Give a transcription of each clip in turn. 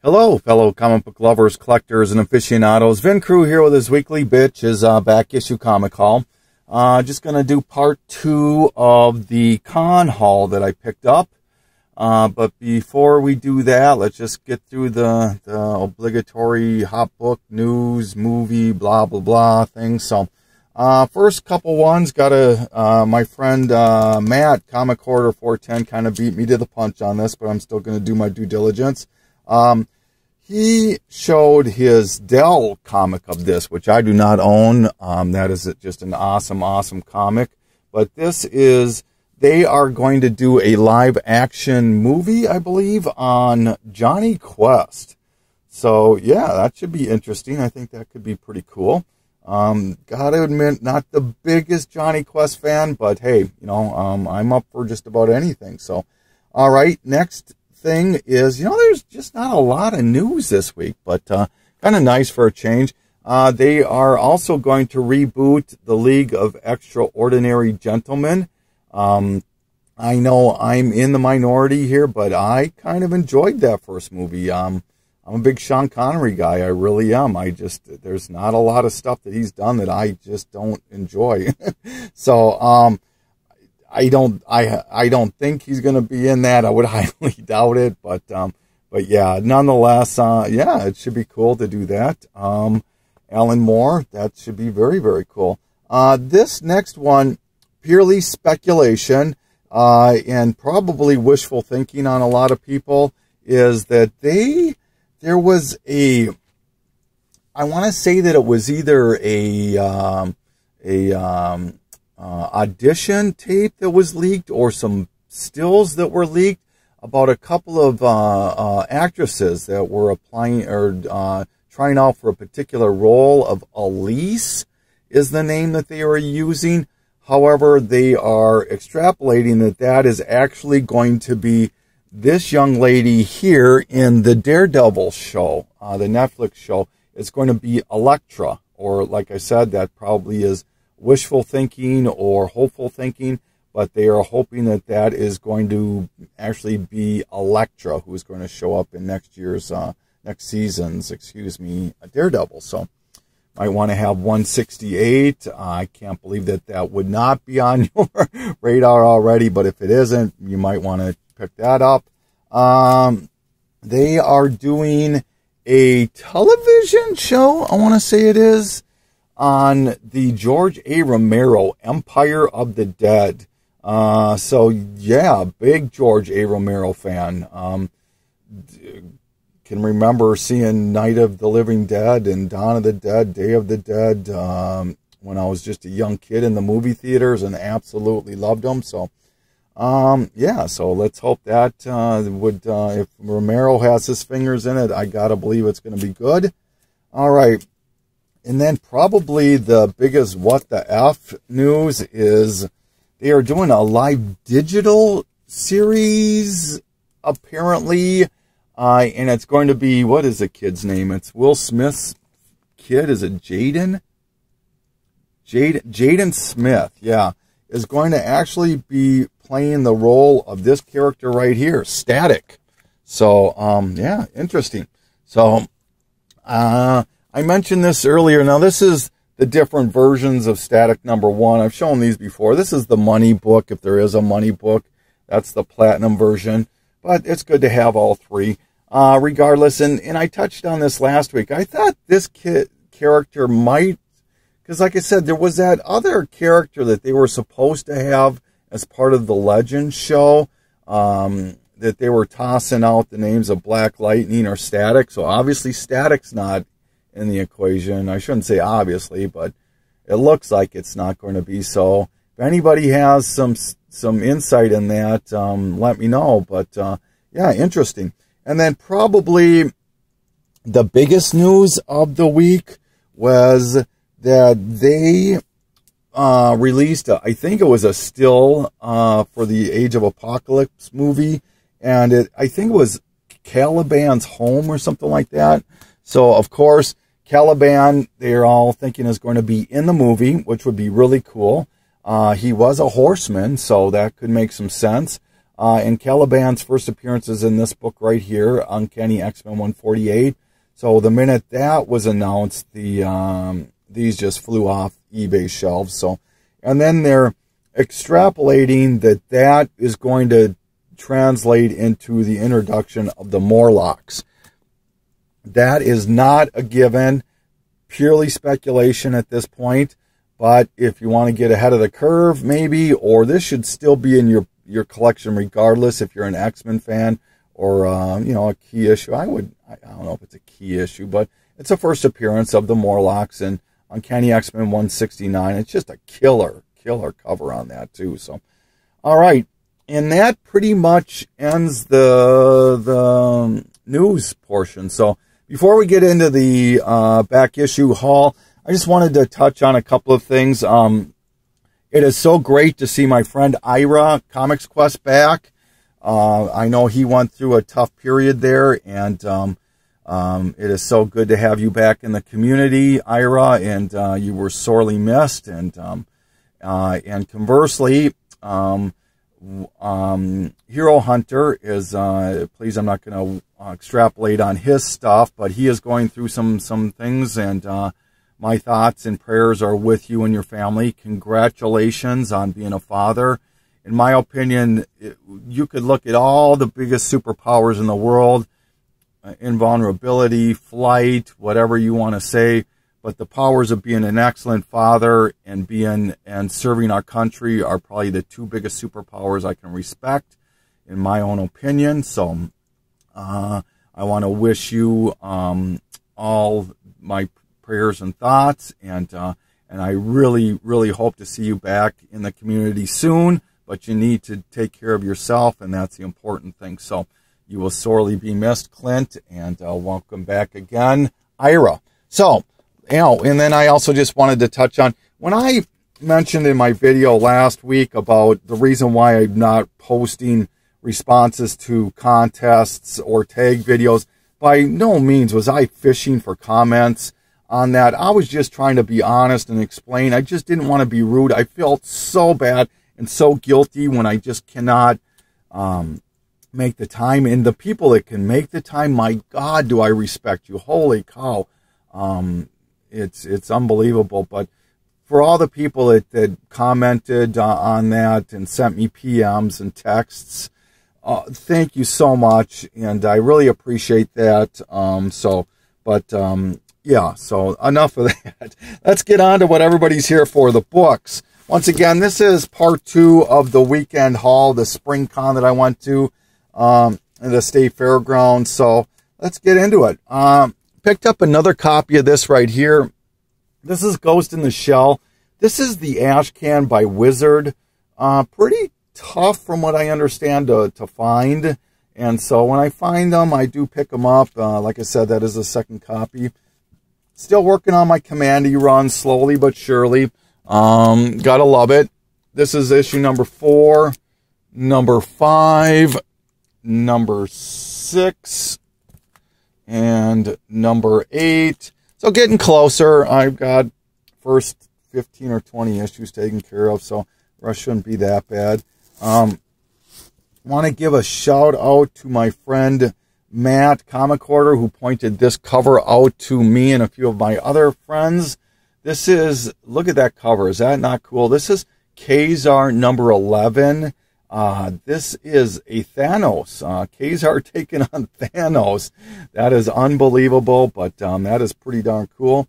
Hello, fellow comic book lovers, collectors, and aficionados. Vin Crew here with his weekly Bitch is back issue comic haul. Just going to do part 2 of the con haul that I picked up. But before we do that, let's just get through the obligatory hot book, news, movie, blah, blah, blah thing. So, first couple ones, got my friend Matt, Comic Hoarder 410, kind of beat me to the punch on this, but I'm still going to do my due diligence. He showed his Dell comic of this, which I do not own. That is just an awesome, awesome comic. But this is, they are going to do a live action movie, I believe, on Johnny Quest. So, yeah, that should be interesting. I think that could be pretty cool. Gotta admit, not the biggest Johnny Quest fan, but hey, you know, I'm up for just about anything. So, all right, next thing is, you know, there's just not a lot of news this week, but kind of nice for a change. They are also going to reboot the League of Extraordinary Gentlemen. I know I'm in the minority here, but I kind of enjoyed that first movie. I'm a big Sean Connery guy. I really am. There's not a lot of stuff that he's done that I just don't enjoy. So, I don't think he's going to be in that. I would highly doubt it, but yeah, nonetheless, yeah, it should be cool to do that. Alan Moore, that should be very, very cool. This next one, purely speculation, and probably wishful thinking on a lot of people, is that there was I want to say that it was either audition tape that was leaked or some stills that were leaked about a couple of actresses that were applying or trying out for a particular role of Elise is the name that they are using. However, they are extrapolating that that is actually going to be this young lady here in the Daredevil show, the Netflix show. It's going to be Elektra, or like I said, that probably is wishful thinking or hopeful thinking, but they are hoping that that is going to actually be Elektra, who is going to show up in next season's, Daredevil. So might want to have 168. I can't believe that that would not be on your radar already, but if it isn't, you might want to pick that up. They are doing a television show, I want to say it is, on the George A. Romero Empire of the Dead. So yeah, big George A. Romero fan. Can remember seeing Night of the Living Dead and Dawn of the Dead, Day of the Dead, when I was just a young kid in the movie theaters, and absolutely loved them. So yeah, so let's hope that if Romero has his fingers in it, I gotta believe it's gonna be good. All right. And then probably the biggest what the F news is they are doing a live digital series, apparently. And it's going to be, what is the kid's name? It's Will Smith's kid. Is it Jaden? Jaden Smith, yeah, is going to actually be playing the role of this character right here, Static. So, yeah, interesting. So, I mentioned this earlier. Now, this is the different versions of Static #1. I've shown these before. This is the money book, if there is a money book. That's the platinum version. But it's good to have all three. Regardless, and I touched on this last week. I thought this character might, because like I said, there was that other character that they were supposed to have as part of the Legends show, that they were tossing out the names of Black Lightning or Static. So obviously Static's not in the equation. I shouldn't say obviously, but it looks like it's not going to be. So if anybody has some insight in that, let me know. But yeah, interesting. And then probably the biggest news of the week was that they released, I think it was a still for the Age of Apocalypse movie, and I think it was Caliban's home or something like that. So of course, Caliban, they're all thinking is going to be in the movie, which would be really cool. He was a horseman, so that could make some sense. And Caliban's first appearances in this book right here, Uncanny X-Men 148. So the minute that was announced, these just flew off eBay shelves. So, and then they're extrapolating that is going to translate into the introduction of the Morlocks. That is not a given, purely speculation at this point. But if you want to get ahead of the curve, maybe, or this should still be in your collection regardless if you're an X-Men fan or, you know, a key issue. I don't know if it's a key issue, but it's a first appearance of the Morlocks and Uncanny X-Men 169. It's just a killer cover on that too. So, all right. And that pretty much ends the news portion. So before we get into the back issue haul, I just wanted to touch on a couple of things. It is so great to see my friend Ira, Comics Quest, back. I know he went through a tough period there, and it is so good to have you back in the community, Ira, and you were sorely missed. And conversely, Hero Hunter is, please, I'm not going to extrapolate on his stuff, but he is going through some things, and my thoughts and prayers are with you and your family. Congratulations on being a father. In my opinion, you could look at all the biggest superpowers in the world, invulnerability, flight, whatever you want to say, but the powers of being an excellent father and serving our country are probably the two biggest superpowers I can respect, in my own opinion. So I want to wish you all my prayers and thoughts, and I really hope to see you back in the community soon, but you need to take care of yourself, and that's the important thing. So you will sorely be missed, Clint, and welcome back again, Ira. So, you know, and then I also just wanted to touch on, when I mentioned in my video last week about the reason why I'm not posting responses to contests or tag videos, by no means was I fishing for comments on that. I was just trying to be honest and explain. I just didn't want to be rude. I felt so bad and so guilty when I just cannot make the time. And the people that can make the time, my God, do I respect you. Holy cow. It's unbelievable. But for all the people that commented on that and sent me PMs and texts, thank you so much. And I really appreciate that. Yeah, so enough of that. Let's get on to what everybody's here for, the books. Once again, this is part 2 of the weekend haul, the spring con that I went to in the State Fairgrounds. So let's get into it. Picked up another copy of this right here. This is Ghost in the Shell. This is the Ash Can by Wizard. Pretty tough from what I understand to find. And so when I find them, I do pick them up. Like I said, that is the second copy. Still working on my Commandy run, slowly but surely. Gotta love it. This is issue number 4, number 5, number 6, and number 8. So getting closer. I've got first 15 or 20 issues taken care of, so rush shouldn't be that bad. Want to give a shout out to my friend Matt, Comic Order, who pointed this cover out to me and a few of my other friends. This is, look at that cover. Is that not cool? This is Kazar number 11. This is a Thanos. Kazar taking on Thanos. That is unbelievable, but that is pretty darn cool.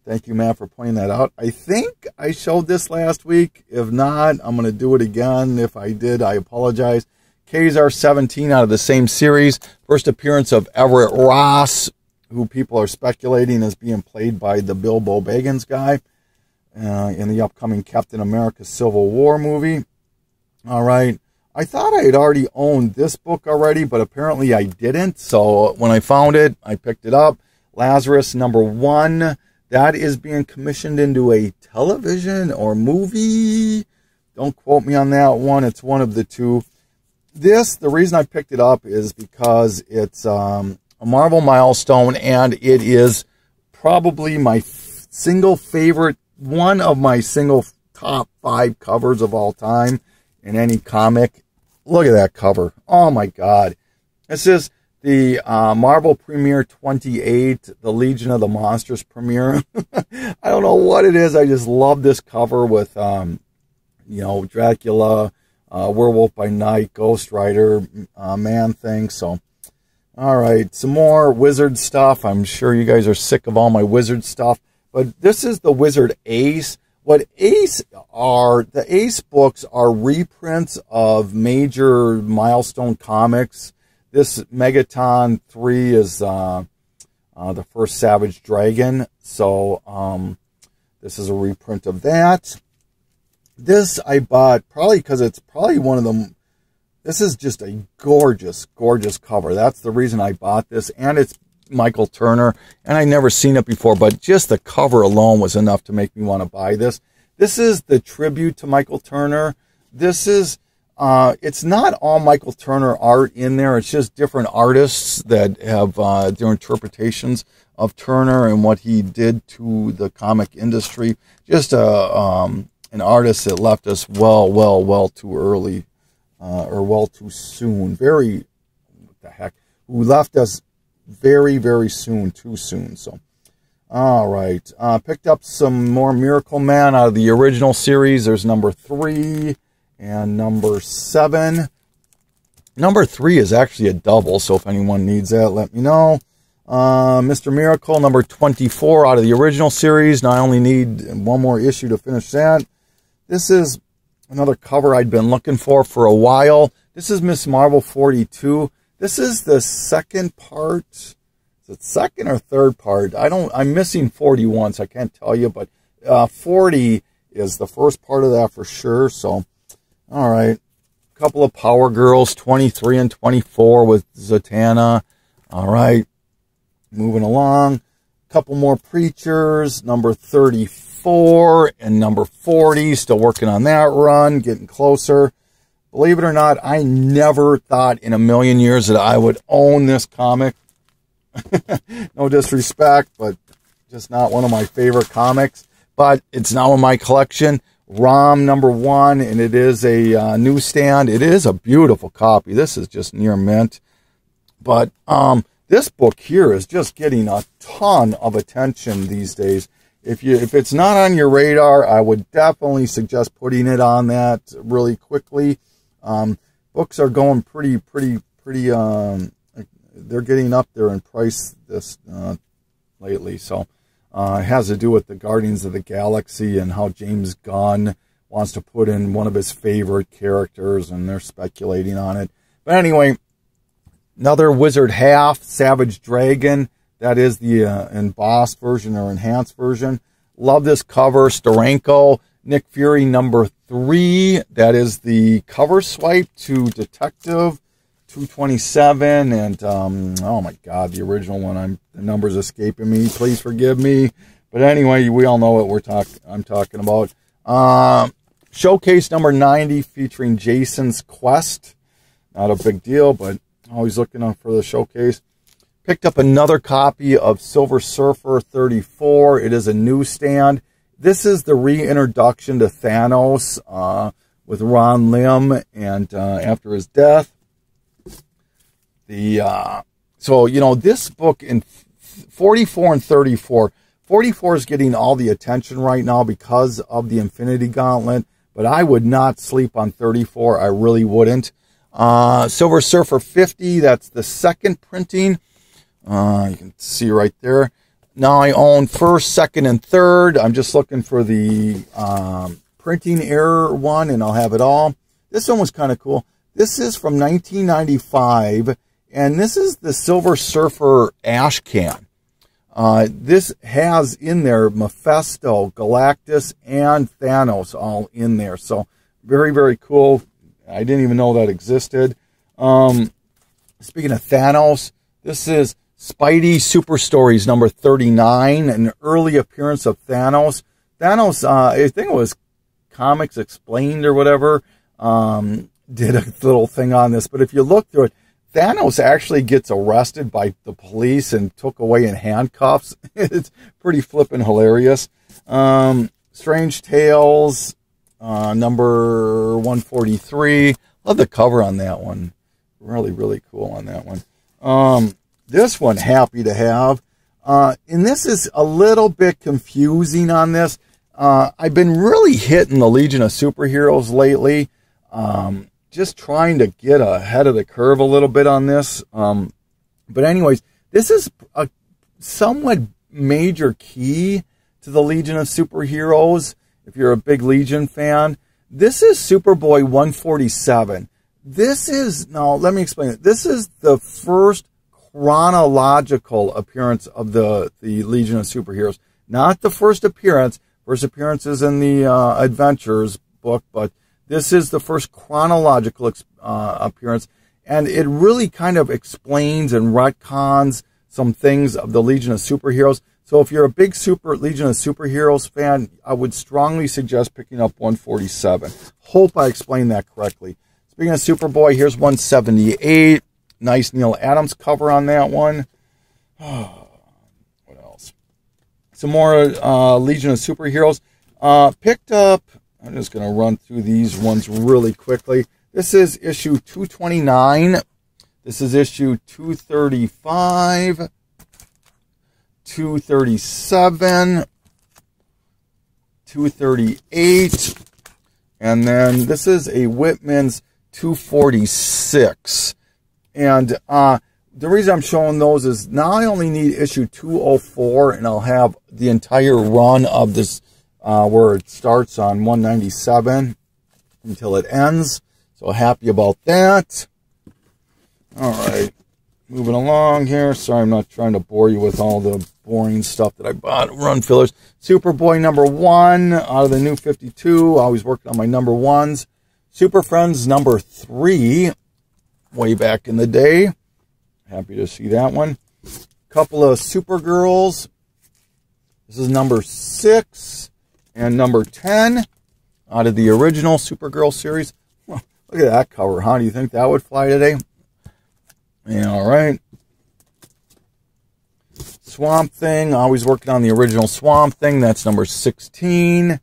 Thank you, Matt, for pointing that out. I think I showed this last week. If not, I'm going to do it again. If I did, I apologize. Kazar 17 out of the same series. First appearance of Everett Ross, who people are speculating is being played by the Bilbo Baggins guy in the upcoming Captain America Civil War movie. All right. I thought I had already owned this book already, but apparently I didn't. So when I found it, I picked it up. Lazarus number 1. That is being commissioned into a television or movie. Don't quote me on that one. It's one of the two. The reason I picked it up is because it's a Marvel milestone, and it is probably my single favorite, one of my single top 5 covers of all time in any comic Look at that cover. Oh, my God. This is the Marvel Premiere 28, the Legion of the Monsters premiere. I don't know what it is. I just love this cover with, you know, Dracula, Werewolf by Night, Ghost Rider, Man-Thing. So, all right, some more Wizard stuff. I'm sure you guys are sick of all my Wizard stuff. But this is the Wizard Ace. What Ace are, the Ace books are reprints of major milestone comics. This Megaton 3 is the first Savage Dragon. So this is a reprint of that. This I bought probably because it's probably one of them. This is just a gorgeous, gorgeous cover. That's the reason I bought this. And it's Michael Turner, and I'd never seen it before, but just the cover alone was enough to make me want to buy this. This is the tribute to Michael Turner. This is, it's not all Michael Turner art in there. It's just different artists that have their interpretations of Turner and what he did to the comic industry. Just an artist that left us well too early, or well too soon. What the heck? Who left us very soon, too soon. So, all right. Picked up some more Miracle Man out of the original series. There's number 3 and number 7. Number 3 is actually a double, so if anyone needs that, let me know. Mr. Miracle, number 24 out of the original series. Now I only need one more issue to finish that. This is another cover I'd been looking for a while. This is Miss Marvel 42. This is the second part. Is it second or third part? I'm missing 41, so I can't tell you, but 40 is the first part of that for sure. So, all right. A couple of Power Girls, 23 and 24 with Zatanna. All right. Moving along. A couple more Preachers, number 34 and number 40. Still working on that run, getting closer. Believe it or not, I never thought in a million years that I would own this comic. No disrespect, but just not one of my favorite comics. But it's now in my collection. ROM number 1, and it is a newsstand. It is a beautiful copy. This is just near mint. But this book here is just getting a ton of attention these days. If it's not on your radar, I would definitely suggest putting it on that really quickly. Books are going pretty, they're getting up there in price lately. So, it has to do with the Guardians of the Galaxy and how James Gunn wants to put in one of his favorite characters, and they're speculating on it. But anyway, another Wizard half, Savage Dragon. That is the embossed version or enhanced version. Love this cover. Steranko, Nick Fury number 3. That is the cover swipe to Detective 227. And, oh my God, the original one. The number's escaping me. Please forgive me. But anyway, we all know what I'm talking about. Showcase number 90 featuring Jason's Quest. Not a big deal, but always looking out for the showcase. Picked up another copy of Silver Surfer 34. It is a newsstand. This is the reintroduction to Thanos with Ron Lim, and after his death. So, you know, this book in 44 and 34. 44 is getting all the attention right now because of the Infinity Gauntlet, but I would not sleep on 34. I really wouldn't. Silver Surfer 50, that's the second printing. You can see right there. Now I own first, second, and third. I'm just looking for the printing error one, and I'll have it all. This one was kind of cool. This is from 1995, and this is the Silver Surfer ash can. This has in there Mephisto, Galactus, and Thanos all in there. So very, very cool. I didn't even know that existed. Speaking of Thanos, this is Spidey Super Stories number 39, an early appearance of Thanos. Thanos, I think it was Comics Explained or whatever, did a little thing on this. But if you look through it, Thanos actually gets arrested by the police and took away in handcuffs. It's pretty flippin' hilarious. Strange Tales, number 143. A Love the cover on that one. Really, really cool on that one. This one, happy to have. And this is a little bit confusing on this. I've been really hitting the Legion of Superheroes lately. Just trying to get ahead of the curve a little bit on this. But anyways, this is a somewhat major key to the Legion of Superheroes. If you're a big Legion fan, this is Superboy 147. This is, now let me explain it. This is the first chronological appearance of the Legion of Superheroes. Not the first appearance. First appearance is in the Adventures book, but this is the first chronological appearance. And it really kind of explains and retcons some things of the Legion of Superheroes. So if you're a big Legion of Superheroes fan, I would strongly suggest picking up 147. Hope I explained that correctly. Speaking of Superboy, here's 178. Nice Neil Adams cover on that one. What else? Some more Legion of Superheroes. Picked up, I'm just going to run through these ones really quickly. This is issue 229. This is issue 235. 237. 238. And then this is a Whitman's 246. And the reason I'm showing those is now I only need issue 204, and I'll have the entire run of this where it starts on 197 until it ends. So happy about that. All right, moving along here. Sorry, I'm not trying to bore you with all the boring stuff that I bought. Run fillers. Superboy #1 out of the new 52. Always working on my #1s. Super Friends #3. Way back in the day. Happy to see that one. Couple of Supergirls. This is #6 and #10 out of the original Supergirl series. Well, look at that cover, huh? Do you think that would fly today? Yeah, all right. Swamp Thing. Always working on the original Swamp Thing. That's #16.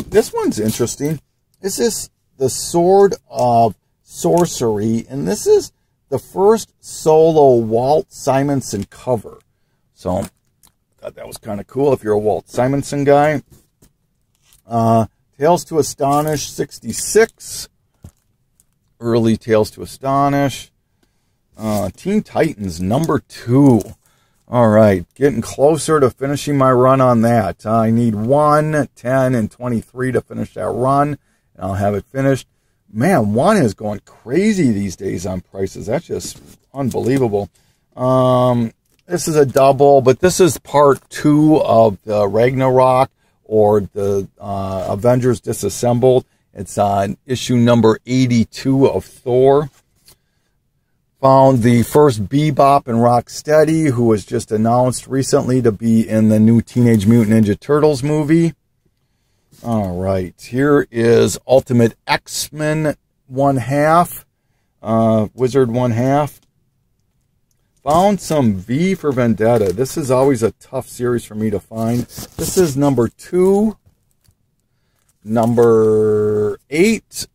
This one's interesting. This is the Sword of Sorcery, and this is the first solo Walt Simonson cover. So I thought that was kind of cool if you're a Walt Simonson guy. Tales to Astonish 66. Early Tales to Astonish. Teen Titans #2. All right, getting closer to finishing my run on that. I need 1, 10, and 23 to finish that run, and I'll have it finished. Man, 1 is going crazy these days on prices. That's just unbelievable. This is a double, but this is part 2 of the Ragnarok, or the Avengers Disassembled. It's on issue #82 of Thor. Found the first Bebop and Rocksteady, who was just announced recently to be in the new Teenage Mutant Ninja Turtles movie. All right, here is Ultimate X-Men 1/2, Wizard 1/2. Found some V for Vendetta. This is always a tough series for me to find. This is #2, #8,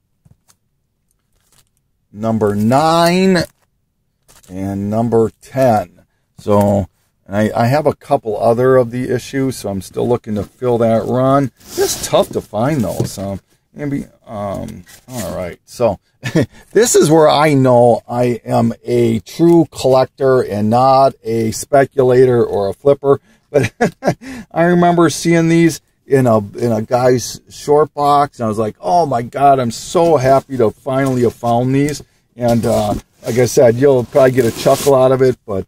#9, and #10. So, and I have a couple other of the issues, so I'm still looking to fill that run. It's tough to find those. Maybe, all right. So this is where I know I am a true collector and not a speculator or a flipper. But I remember seeing these in a guy's short box, and I was like, oh my God, I'm so happy to finally have found these. And like I said, you'll probably get a chuckle out of it, but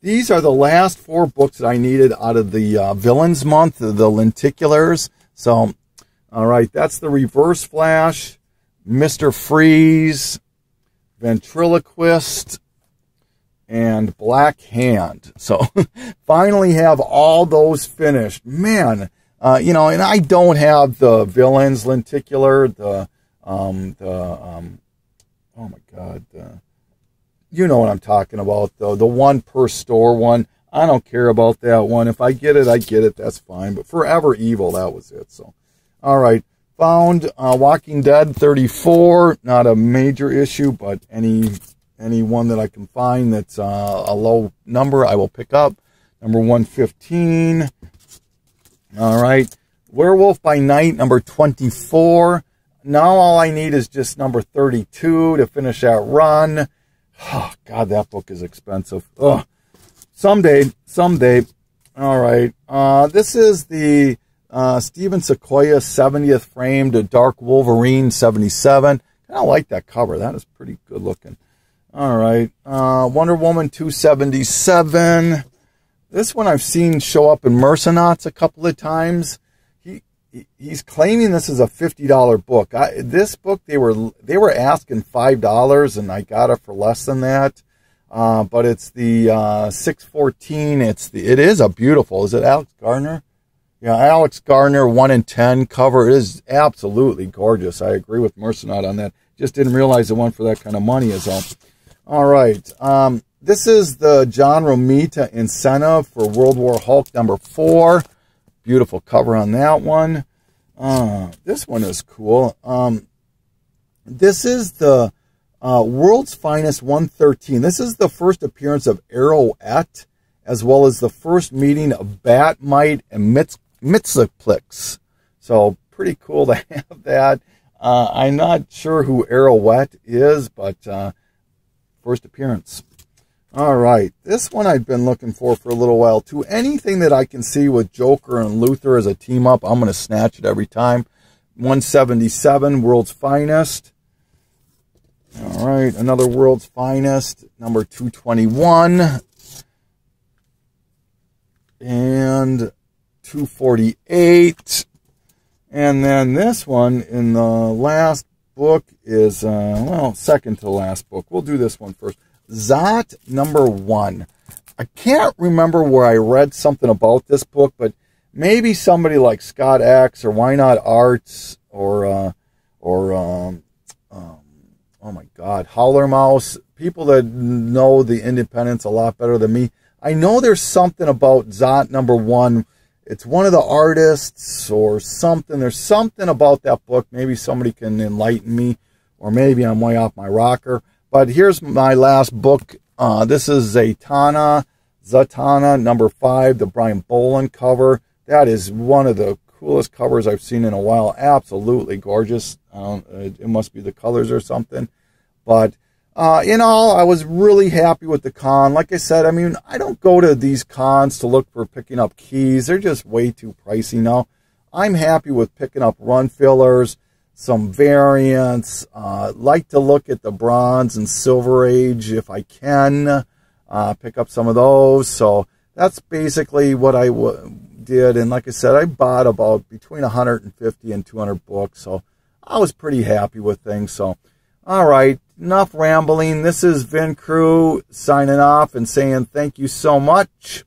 these are the last 4 books that I needed out of the Villains Month, the Lenticulars. So, all right, that's the Reverse Flash, Mr. Freeze, Ventriloquist, and Black Hand. So, finally have all those finished. Man, you know, and I don't have the Villains Lenticular, oh my God, you know what I'm talking about, though. The 1 per store one. I don't care about that one. If I get it, I get it. That's fine. But Forever Evil, that was it. So, all right. Found Walking Dead 34. Not a major issue, but any one that I can find that's a low number, I will pick up. Number 115. All right. Werewolf by Night, number 24. Now all I need is just number 32 to finish that run. Oh, God, that book is expensive. Ugh. Someday. All right. This is the Steven Sequoia 70th framed Dark Wolverine 77. I kind of like that cover. That is pretty good looking. All right. Wonder Woman 277. This one I've seen show up in Mercenauts a couple of times. He's claiming this is a $50 book. This book they were asking $5, and I got it for less than that. But it's the 614. It is a beautiful. Is it Alex Garner? Yeah, Alex Garner 1 in 10 cover. It is absolutely gorgeous. I agree with Mercenaut on that. Just didn't realize it went for that kind of money as well. All right. This is the John Romita incentive for World War Hulk number 4. Beautiful cover on that one. This one is cool. This is the World's Finest 113. This is the first appearance of Arrowette, as well as the first meeting of Batmite and Mxyzptlk. So pretty cool to have that. I'm not sure who Arrowette is, but first appearance. All right, this one I've been looking for a little while too. Anything that I can see with Joker and Luthor as a team up, I'm going to snatch it every time. 177, World's Finest. All right, another World's Finest, number 221. And 248. And then this one in the last book is, well, second to last book. We'll do this one first. Zot number 1. I can't remember where I read something about this book, but maybe somebody like Scott X or Why Not Arts or oh my God, Howler Mouse, people that know the independents a lot better than me. I know there's something about Zot number 1. It's one of the artists or something. There's something about that book. Maybe somebody can enlighten me, or maybe I'm way off my rocker. But here's my last book. This is Zatanna number 5, the Brian Boland cover. That is one of the coolest covers I've seen in a while. Absolutely gorgeous. It must be the colors or something. But in all, I was really happy with the con. Like I said, I mean, I don't go to these cons to look for picking up keys. They're just way too pricey now. I'm happy with picking up run fillers, some variants. Like to look at the Bronze and Silver Age if I can. Pick up some of those. So that's basically what I did. And like I said, I bought about between 150 and 200 books. So I was pretty happy with things. So, all right, enough rambling. This is Vin Crew signing off and saying thank you so much.